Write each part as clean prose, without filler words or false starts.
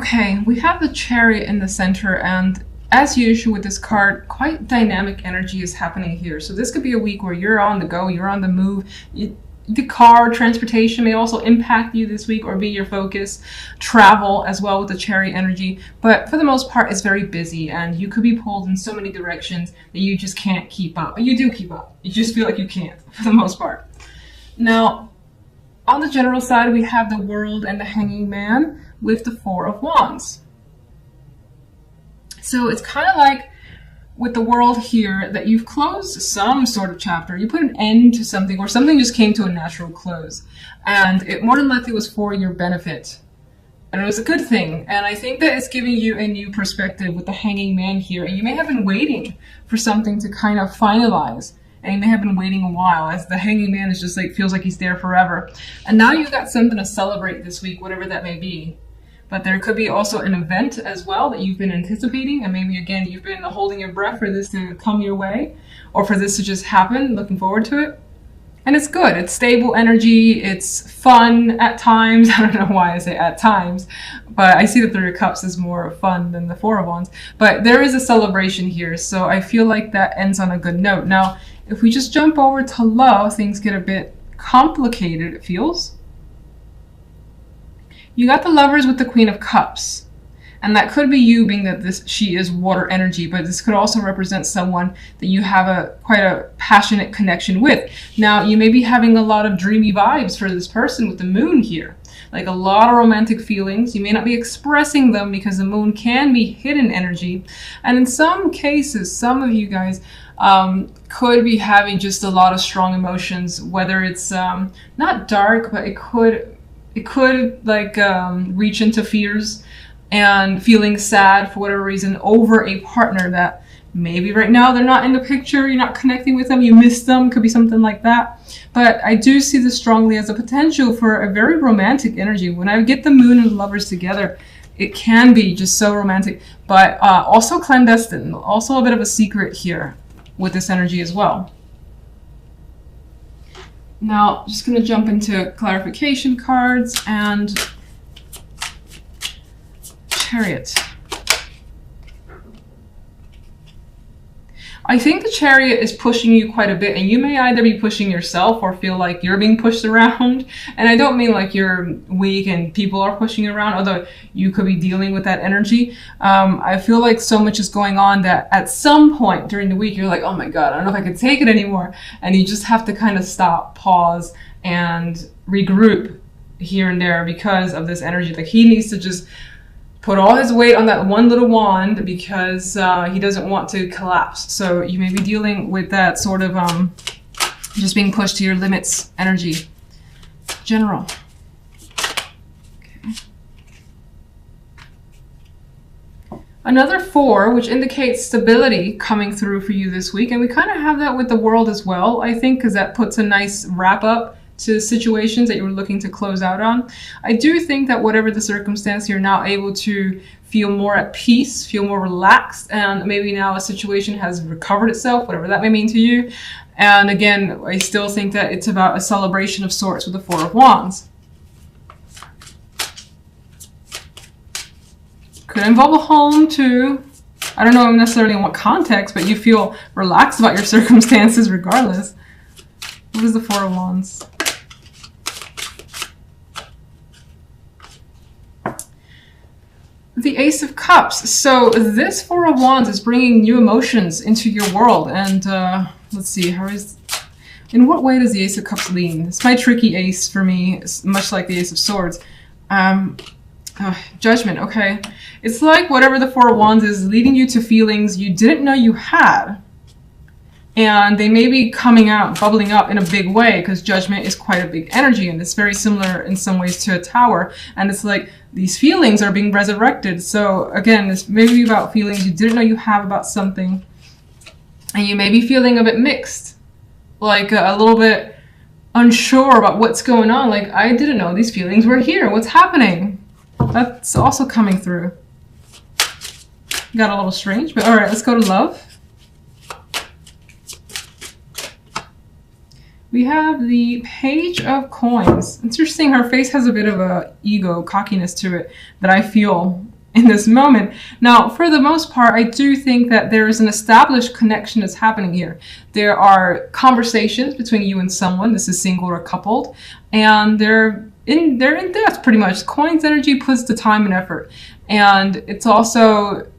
Okay, we have the Chariot in the center, and as usual with this card, quite dynamic energy is happening here. So this could be a week where you're on the go, you're on the move. The car, transportation may also impact you this week or be your focus. Travel as well with the Chariot energy. But for the most part, it's very busy, and you could be pulled in so many directions that you just can't keep up. You do keep up. You just feel like you can't for the most part. Now, on the general side, we have the World and the Hanging Man with the Four of Wands. So it's kind of like with the World here that you've closed some sort of chapter. You put an end to something, or something just came to a natural close. And it more than likely was for your benefit. And it was a good thing. And I think that it's giving you a new perspective with the Hanging Man here. And you may have been waiting for something to kind of finalize. And you may have been waiting a while, as the Hanging Man is just like, feels like he's there forever. And now you've got something to celebrate this week, whatever that may be. But there could be also an event as well that you've been anticipating, and maybe again you've been holding your breath for this to come your way, or for this to just happen, looking forward to it. And it's good, it's stable energy, it's fun at times. I don't know why I say at times, but I see the Three of Cups is more fun than the Four of Wands. But there is a celebration here, so I feel like that ends on a good note. Now, if we just jump over to love, things get a bit complicated, it feels. You got the Lovers with the Queen of Cups, and that could be you, being that she is water energy, but this could also represent someone that you have quite a passionate connection with. Now, you may be having a lot of dreamy vibes for this person with the Moon here, like a lot of romantic feelings. You may not be expressing them because the Moon can be hidden energy, and in some cases, some of you guys could be having just a lot of strong emotions, whether it's not dark, but it could like reach into fears and feeling sad for whatever reason over a partner that maybe right now they're not in the picture, you're not connecting with them, you miss them, could be something like that. But I do see this strongly as a potential for a very romantic energy. When I get the Moon and the Lovers together, it can be just so romantic, but also clandestine, also a bit of a secret here with this energy as well. Now, just going to jump into clarification cards and Chariot. I think the Chariot is pushing you quite a bit, and you may either be pushing yourself or feel like you're being pushed around. And I don't mean like you're weak and people are pushing you around, although you could be dealing with that energy. I feel like so much is going on that at some point during the week, you're like, oh my God, I don't know if I can take it anymore. And you just have to kind of stop, pause, and regroup here and there because of this energy. Like he needs to just put all his weight on that one little wand because he doesn't want to collapse. So you may be dealing with that sort of just being pushed to your limits energy. General. Okay. Another 4, which indicates stability coming through for you this week. And we kind of have that with the World as well, I think, because that puts a nice wrap up to situations that you were looking to close out on. I do think that whatever the circumstance, you're now able to feel more at peace, feel more relaxed, and maybe now a situation has recovered itself, whatever that may mean to you. And again, I still think that it's about a celebration of sorts with the Four of Wands. Could involve a home too. I don't know necessarily in what context, but you feel relaxed about your circumstances regardless. What is the Four of Wands? The Ace of Cups. So this Four of Wands is bringing new emotions into your world. And let's see, in what way does the Ace of Cups lean? It's my tricky ace for me, it's much like the Ace of Swords. Judgment, okay. It's like whatever the Four of Wands is leading you to feelings you didn't know you had. And they may be coming out, bubbling up in a big way, because Judgment is quite a big energy, and it's very similar in some ways to a Tower. And it's like these feelings are being resurrected. So again, this may be about feelings you didn't know you have about something, and you may be feeling a bit mixed, like a little bit unsure about what's going on. Like, I didn't know these feelings were here. What's happening? That's also coming through. Got a little strange, but all right, let's go to love. We have the Page of Coins. Interesting, her face has a bit of a ego, cockiness to it that I feel in this moment. Now, for the most part, I do think that there is an established connection that's happening here. There are conversations between you and someone. This is single or coupled, and they're in depth pretty much. Coin's energy puts the time and effort, and it's also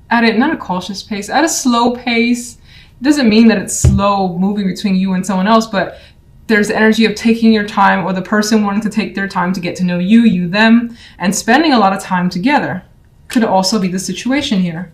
at a not a cautious pace, at a slow pace. It doesn't mean that it's slow moving between you and someone else, but there's the energy of taking your time, or the person wanting to take their time to get to know you, you them, and spending a lot of time together. Could also be the situation here.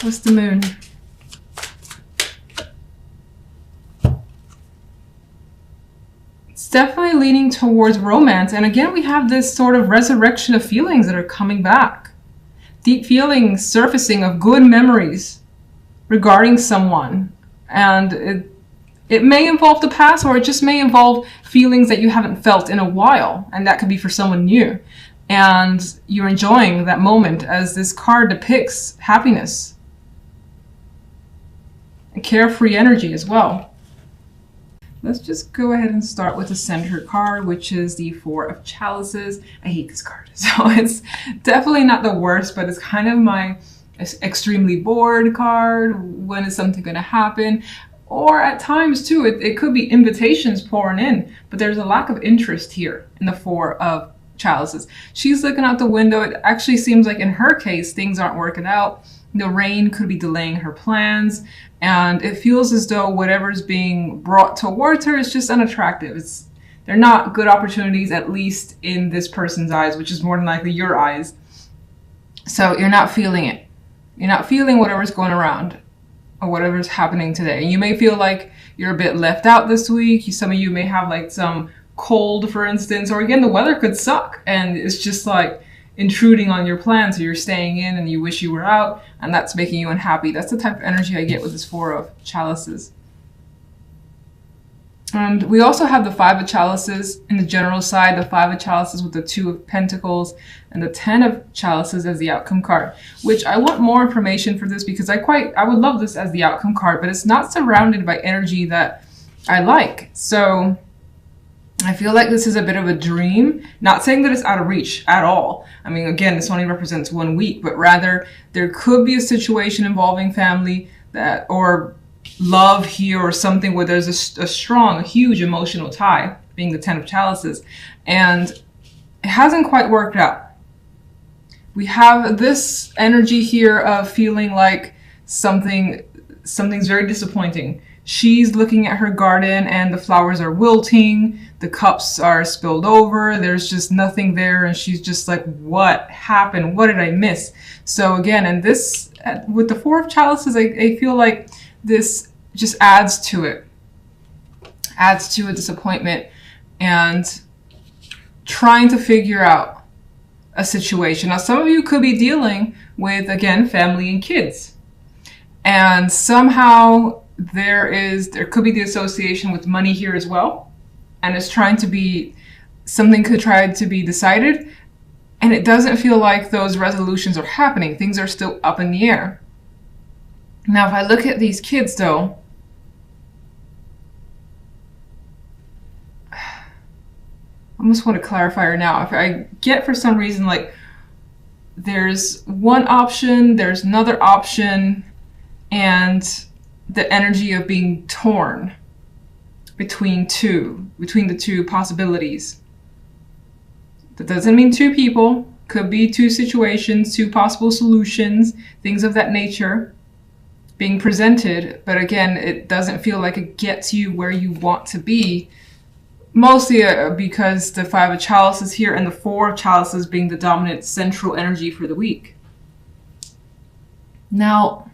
What's the moon? It's definitely leaning towards romance. And again, we have this sort of resurrection of feelings that are coming back. Deep feelings surfacing of good memories regarding someone. And it may involve the past, or it just may involve feelings that you haven't felt in a while, and that could be for someone new. And you're enjoying that moment, as this card depicts happiness and carefree energy as well. Let's just go ahead and start with the center card, which is the Four of Chalices. I hate this card. So it's definitely not the worst, but it's kind of my extremely bored card. When is something going to happen? Or at times too, it could be invitations pouring in, but there's a lack of interest here in the Four of Chalices. She's looking out the window. It actually seems like in her case, things aren't working out. The rain could be delaying her plans, and it feels as though whatever's being brought towards her is just unattractive. They're not good opportunities, at least in this person's eyes, which is more than likely your eyes. So you're not feeling it. You're not feeling whatever's going around, or whatever's happening today. And you may feel like you're a bit left out this week. Some of you may have like some cold, for instance, or again, the weather could suck and it's just like intruding on your plans. So you're staying in and you wish you were out, and that's making you unhappy. That's the type of energy I get with this Four of Chalices. And we also have the Five of Chalices in the general side, the Five of Chalices with the Two of Pentacles, and the Ten of Chalices as the outcome card, which I want more information for this because I would love this as the outcome card, but it's not surrounded by energy that I like. So I feel like this is a bit of a dream. Not saying that it's out of reach at all. I mean, again, this only represents 1 week, but rather there could be a situation involving family or love here, or something where there's a strong, a huge emotional tie, being the Ten of Chalices, and it hasn't quite worked out. We have this energy here of feeling like something's very disappointing. She's looking at her garden and the flowers are wilting, the cups are spilled over, there's just nothing there, and she's just like, what happened? What did I miss? So again, and this, with the Four of Chalices, I feel like this just adds to it. Adds to a disappointment and trying to figure out a situation. Now, some of you could be dealing with, again, family and kids. And somehow there could be the association with money here as well. And it's something could try to be decided. And it doesn't feel like those resolutions are happening. Things are still up in the air. Now, if I look at these kids, though, I almost want to clarify her now. If I get for some reason, like, there's one option, there's another option, and the energy of being torn between the two possibilities. That doesn't mean two people. Could be two situations, two possible solutions, things of that nature being presented, but again, it doesn't feel like it gets you where you want to be, mostly because the Five of Chalices here and the Four of Chalices being the dominant central energy for the week. Now,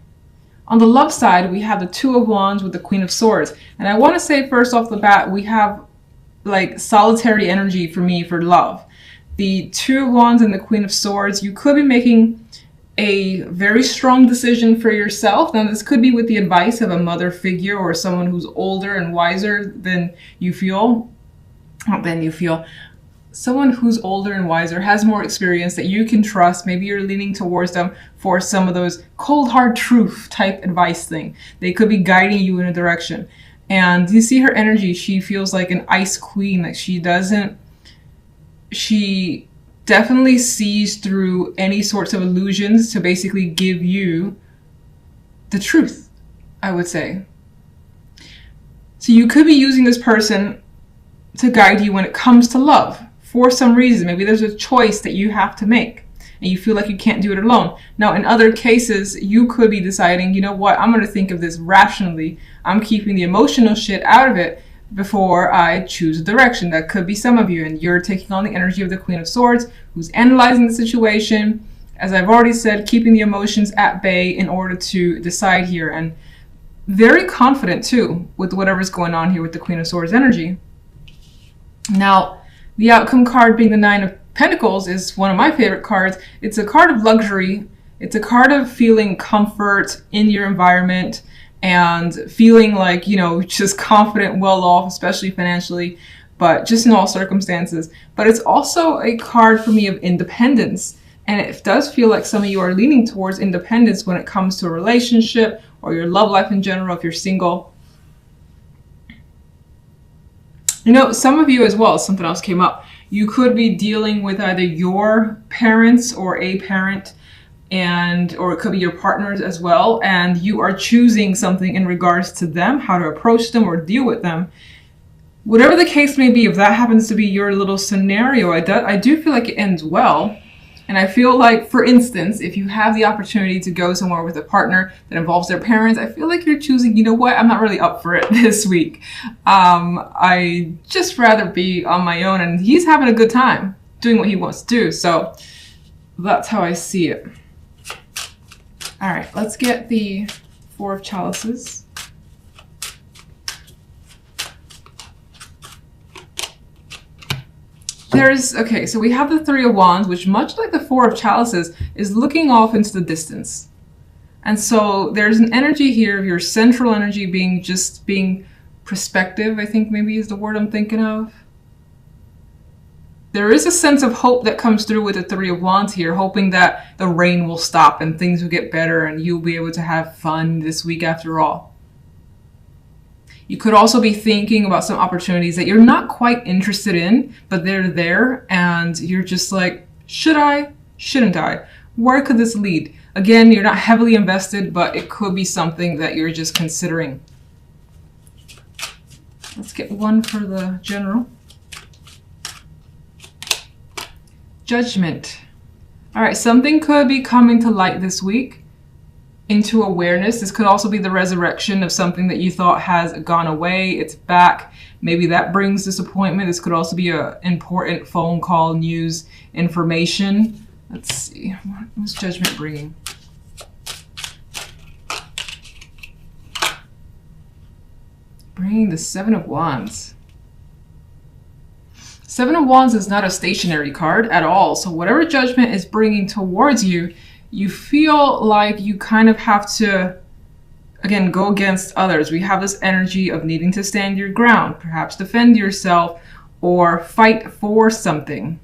on the love side, we have the Two of Wands with the Queen of Swords, and I want to say first off the bat, we have like solitary energy for me for love. The Two of Wands and the Queen of Swords, you could be making a very strong decision for yourself. Now, this could be with the advice of a mother figure or someone who's older and wiser than you feel. Not than you feel. Someone who's older and wiser, has more experience that you can trust. Maybe you're leaning towards them for some of those cold hard truth type advice thing. They could be guiding you in a direction. And you see her energy. She feels like an ice queen. Like she definitely sees through any sorts of illusions to basically give you the truth, I would say. So you could be using this person to guide you when it comes to love for some reason. Maybe there's a choice that you have to make and you feel like you can't do it alone. Now, in other cases, you could be deciding, you know what, I'm going to think of this rationally. I'm keeping the emotional shit out of it before I choose a direction. That could be some of you, and you're taking on the energy of the Queen of Swords, who's analyzing the situation, as I've already said, keeping the emotions at bay in order to decide here, and very confident too with whatever's going on here with the Queen of Swords energy. Now, the outcome card being the Nine of Pentacles is one of my favorite cards. It's a card of luxury. It's a card of feeling comfort in your environment and feeling like, you know, just confident, well off, especially financially, but just in all circumstances. But it's also a card for me of independence. And it does feel like some of you are leaning towards independence when it comes to a relationship or your love life in general, if you're single. You know, some of you as well, something else came up. You could be dealing with either your parents or a parent, or it could be your partners as well, and you are choosing something in regards to them, how to approach them or deal with them. Whatever the case may be, if that happens to be your little scenario, I do feel like it ends well. And I feel like, for instance, if you have the opportunity to go somewhere with a partner that involves their parents, I feel like you're choosing, you know what, I'm not really up for it this week. I just rather be on my own, and he's having a good time doing what he wants to do. So that's how I see it. All right, let's get the Four of Chalices. Okay, so we have the Three of Wands, which much like the Four of Chalices is looking off into the distance. And so there's an energy here of your central energy being perspective, I think maybe is the word I'm thinking of. There is a sense of hope that comes through with the Three of Wands here, hoping that the rain will stop and things will get better and you'll be able to have fun this week after all. You could also be thinking about some opportunities that you're not quite interested in, but they're there and you're just like, should I? Shouldn't I? Where could this lead? Again, you're not heavily invested, but it could be something that you're just considering. Let's get one for the general. Judgment. All right, something could be coming to light this week into awareness. This could also be the resurrection of something that you thought has gone away. It's back. Maybe that brings disappointment. This could also be an important phone call, news, information. Let's see. What's Judgment bringing? Bringing the Seven of Wands. Seven of Wands is not a stationary card at all. So whatever Judgment is bringing towards you, you feel like you kind of have to, again, go against others. We have this energy of needing to stand your ground, perhaps defend yourself or fight for something.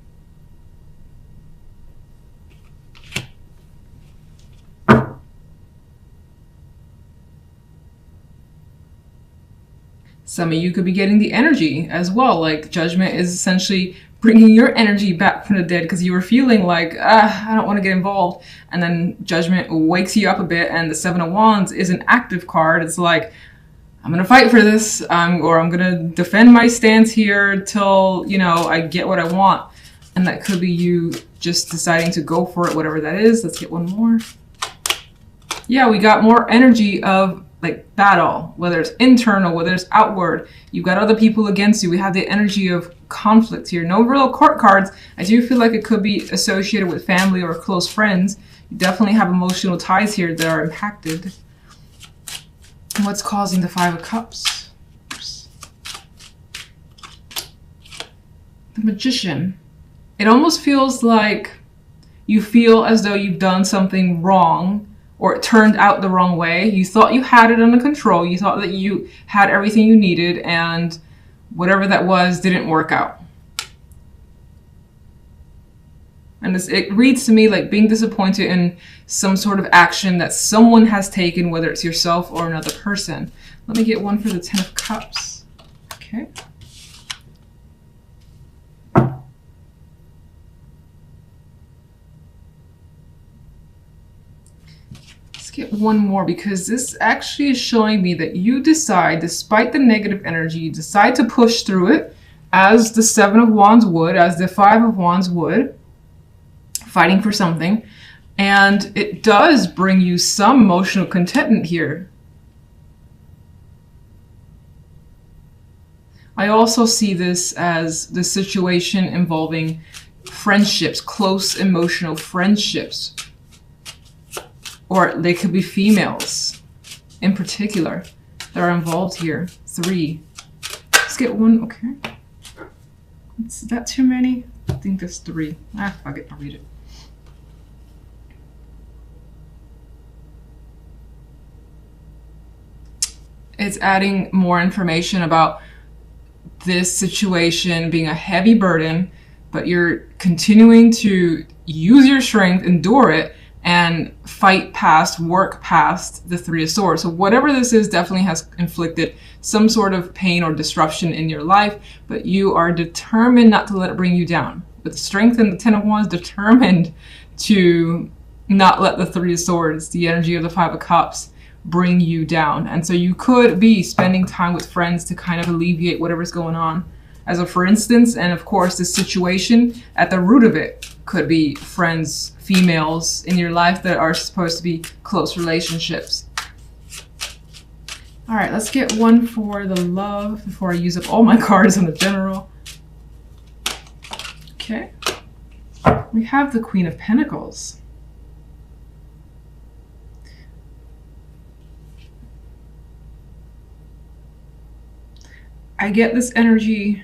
Some of you could be getting the energy as well. Like Judgment is essentially bringing your energy back from the dead because you were feeling like, I don't want to get involved. And then Judgment wakes you up a bit, and the Seven of Wands is an active card. It's like, I'm going to fight for this, or I'm going to defend my stance here till, you know, I get what I want. And that could be you just deciding to go for it, whatever that is. Let's get one more. Yeah, we got more energy of like battle, whether it's internal, whether it's outward. You've got other people against you. We have the energy of conflict here. No real court cards. I do feel like it could be associated with family or close friends. You definitely have emotional ties here that are impacted. What's causing the Five of Cups? The Magician. It almost feels like you feel as though you've done something wrong, or it turned out the wrong way. You thought you had it under control. You thought that you had everything you needed, and whatever that was didn't work out. And it reads to me like being disappointed in some sort of action that someone has taken, whether it's yourself or another person. Let me get one for the Ten of Cups. Okay. get one more, because this actually is showing me that you decide, despite the negative energy, you decide to push through it, as the Seven of Wands would, as the Five of Wands would, fighting for something. And it does bring you some emotional contentment here. I also see this as the situation involving friendships, close emotional friendships. Or they could be females in particular that are involved here. 3. Let's get one. Okay. Is that too many? I think that's 3. Fuck it. I'll read it. It's adding more information about this situation being a heavy burden, but you're continuing to use your strength, endure it, and fight past, work past the 3 of Swords. So whatever this is definitely has inflicted some sort of pain or disruption in your life, but you are determined not to let it bring you down. With strength and the 10 of Wands, determined to not let the 3 of Swords, the energy of the 5 of Cups, bring you down. And so you could be spending time with friends to kind of alleviate whatever's going on. As a for instance, and of course this situation at the root of it could be friends, females in your life that are supposed to be close relationships. All right, let's get one for the love before I use up all my cards on the general. Okay, we have the Queen of Pentacles. I get this energy.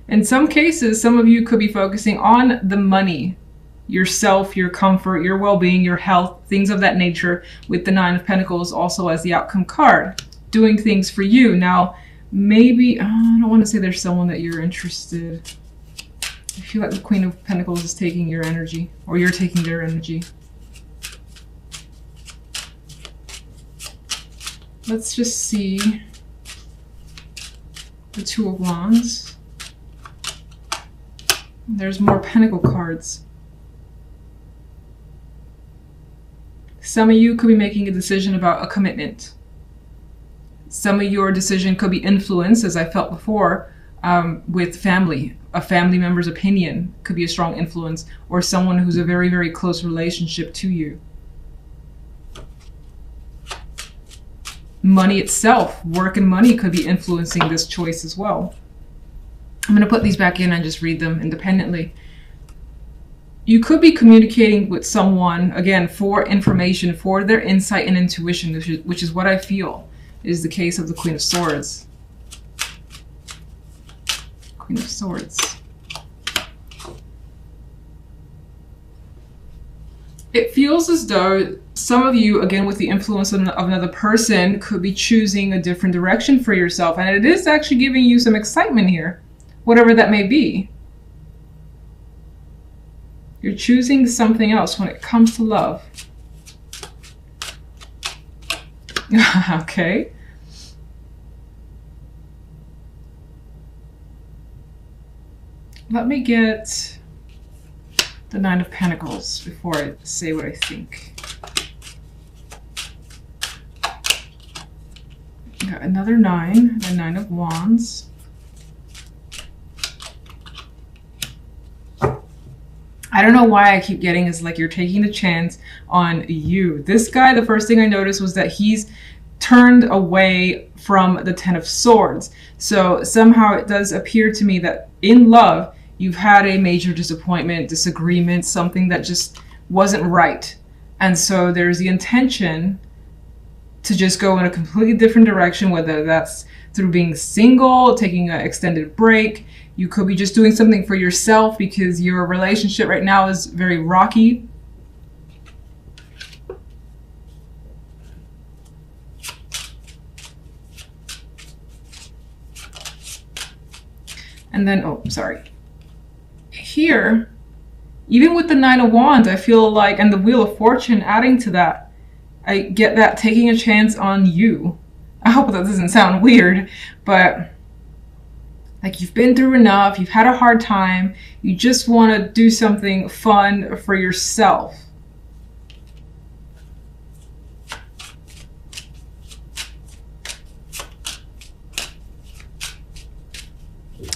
In some cases, some of you could be focusing on the money, yourself, your comfort, your well-being, your health, things of that nature, with the 9 of Pentacles also as the outcome card, doing things for you. Now, maybe, I don't want to say there's someone that you're interested. I feel like the Queen of Pentacles is taking your energy, or you're taking their energy. Let's just see. The 2 of Wands. There's more Pentacle cards. Some of you could be making a decision about a commitment. Some of your decision could be influenced, as I felt before, with family. A family member's opinion could be a strong influence, or someone who's a very, very close relationship to you. Money itself, work and money could be influencing this choice as well. I'm going to put these back in and just read them independently. You could be communicating with someone, again, for information, for their insight and intuition, which is what I feel is the case of the Queen of Swords. Queen of Swords. It feels as though some of you, again, with the influence of another person, could be choosing a different direction for yourself. And it is actually giving you some excitement here, whatever that may be. You're choosing something else when it comes to love. Okay. Let me get the 9 of Pentacles before I say what I think. Got another 9, the 9 of Wands. I don't know why I keep getting is like you're taking a chance on you. This guy, the first thing I noticed was that he's turned away from the 10 of Swords. So somehow it does appear to me that in love, you've had a major disappointment, disagreement, something that just wasn't right. And so there's the intention to just go in a completely different direction, whether that's through being single, taking an extended break. You could be just doing something for yourself because your relationship right now is very rocky. And then, oh, sorry. Here, even with the 9 of Wands, I feel like, and the Wheel of Fortune adding to that, I get that taking a chance on you. I hope that doesn't sound weird, but like you've been through enough, you've had a hard time, you just want to do something fun for yourself.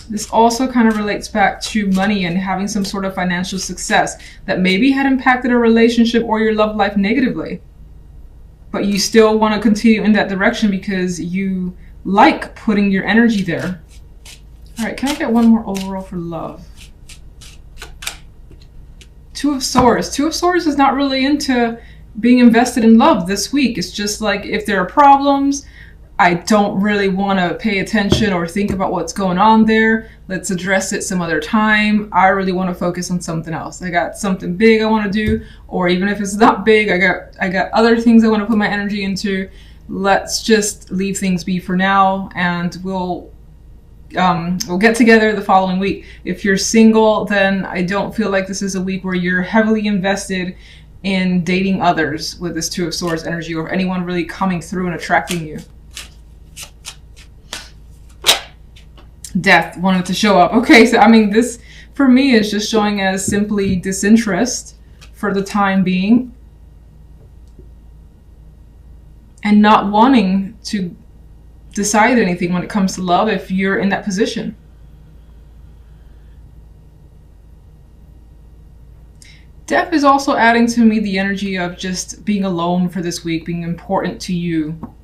This also kind of relates back to money and having some sort of financial success that maybe had impacted a relationship or your love life negatively. But you still want to continue in that direction because you like putting your energy there. All right, can I get one more overall for love? Two of Swords. Two of Swords is not really into being invested in love this week. It's just like, if there are problems, I don't really want to pay attention or think about what's going on there. Let's address it some other time. I really want to focus on something else. I got something big I want to do, or even if it's not big, I got other things I want to put my energy into. Let's just leave things be for now, and we'll get together the following week. If you're single, then I don't feel like this is a week where you're heavily invested in dating others with this Two of Swords energy, or anyone really coming through and attracting you. Death wanted to show up. Okay, so I mean, this for me is just showing as simply disinterest for the time being, and not wanting to decide anything when it comes to love if you're in that position. Death is also adding to me the energy of just being alone for this week, being important to you.